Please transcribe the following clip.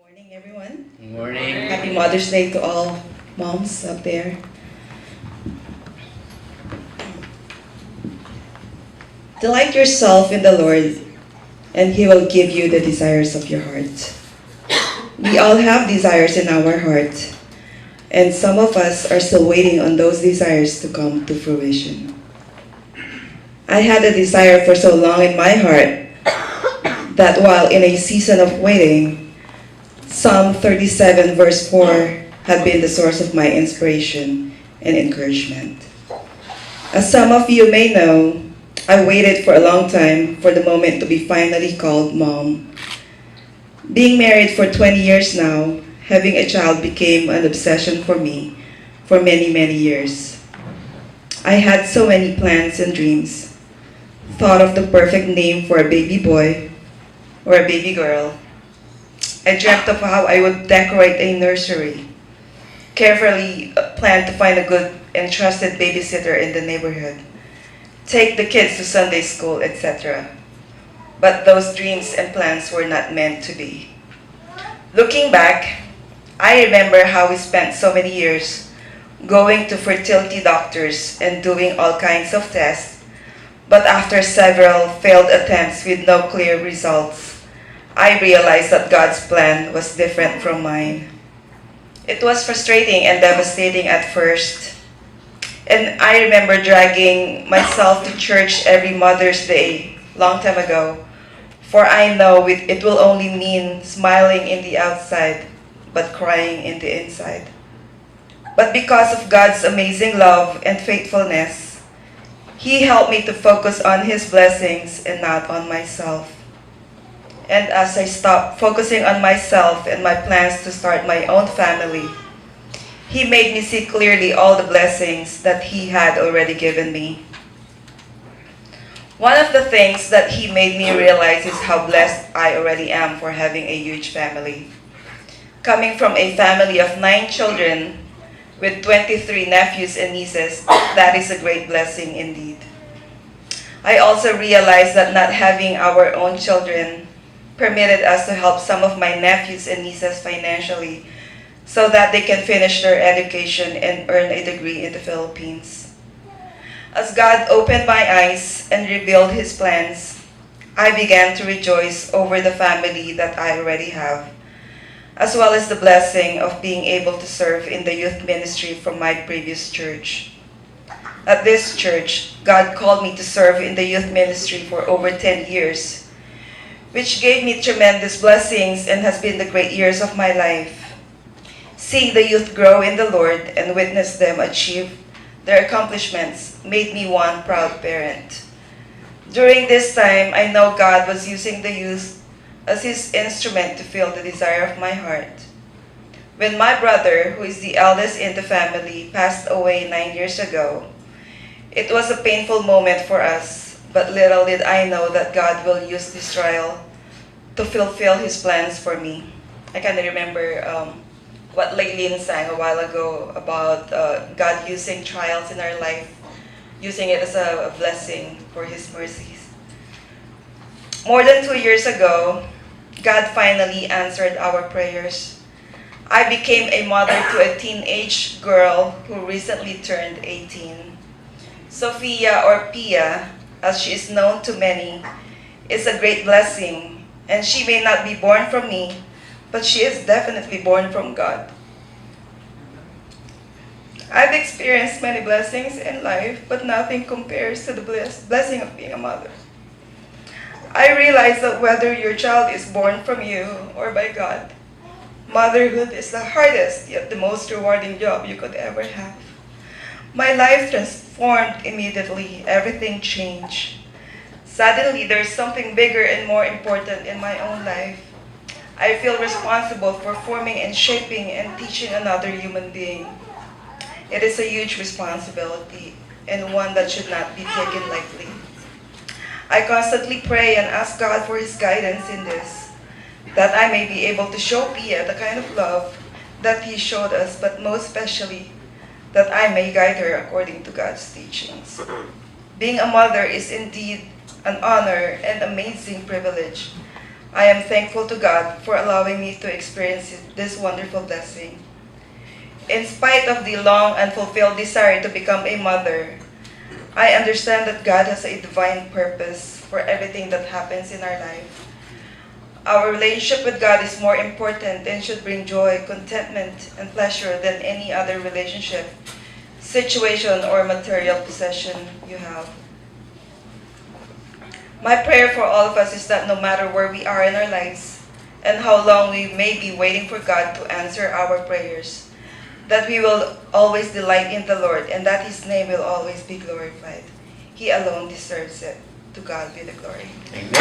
Morning, everyone. Good morning. Happy Mother's Day to all moms up there. Delight yourself in the Lord, and He will give you the desires of your heart. We all have desires in our heart, and some of us are still waiting on those desires to come to fruition. I had a desire for so long in my heart that while in a season of waiting, Psalm 37 verse 4 had been the source of my inspiration and encouragement. As some of you may know, I waited for a long time for the moment to be finally called mom. Being married for 20 years now, having a child became an obsession for me for many, many years. I had so many plans and dreams, thought of the perfect name for a baby boy or a baby girl. I dreamt of how I would decorate a nursery, carefully planned to find a good and trusted babysitter in the neighborhood, take the kids to Sunday school, etc. But those dreams and plans were not meant to be. Looking back, I remember how we spent so many years going to fertility doctors and doing all kinds of tests, but after several failed attempts with no clear results, I realized that God's plan was different from mine. It was frustrating and devastating at first. And I remember dragging myself to church every Mother's Day, long time ago, for I know it will only mean smiling in the outside, but crying in the inside. But because of God's amazing love and faithfulness, He helped me to focus on His blessings and not on myself. And as I stopped focusing on myself and my plans to start my own family, He made me see clearly all the blessings that He had already given me. One of the things that He made me realize is how blessed I already am for having a huge family. Coming from a family of 9 children with 23 nephews and nieces, that is a great blessing indeed. I also realized that not having our own children permitted us to help some of my nephews and nieces financially so that they can finish their education and earn a degree in the Philippines. As God opened my eyes and revealed His plans, I began to rejoice over the family that I already have, as well as the blessing of being able to serve in the youth ministry from my previous church. At this church, God called me to serve in the youth ministry for over 10 years, which gave me tremendous blessings and has been the great years of my life. Seeing the youth grow in the Lord and witness them achieve their accomplishments made me one proud parent. During this time, I know God was using the youth as His instrument to fill the desire of my heart. When my brother, who is the eldest in the family, passed away 9 years ago, it was a painful moment for us. But little did I know that God will use this trial to fulfill His plans for me. I kind of remember what Laylene sang a while ago about God using trials in our life, using it as a blessing for His mercies. More than 2 years ago, God finally answered our prayers. I became a mother to a teenage girl who recently turned 18. Sophia, or Pia, as she is known to many, is a great blessing, and she may not be born from me, but she is definitely born from God. I've experienced many blessings in life, but nothing compares to the blessing of being a mother. I realize that whether your child is born from you or by God, motherhood is the hardest yet the most rewarding job you could ever have. My life transformed immediately. Everything changed. Suddenly, there's something bigger and more important in my own life. I feel responsible for forming and shaping and teaching another human being. It is a huge responsibility and one that should not be taken lightly. I constantly pray and ask God for His guidance in this, that I may be able to show Pia the kind of love that He showed us, but most especially, that I may guide her according to God's teachings. Being a mother is indeed an honor and amazing privilege. I am thankful to God for allowing me to experience this wonderful blessing. In spite of the long unfulfilled desire to become a mother, I understand that God has a divine purpose for everything that happens in our life. Our relationship with God is more important and should bring joy, contentment, and pleasure than any other relationship, situation, or material possession you have. My prayer for all of us is that no matter where we are in our lives and how long we may be waiting for God to answer our prayers, that we will always delight in the Lord and that His name will always be glorified. He alone deserves it. To God be the glory. Amen.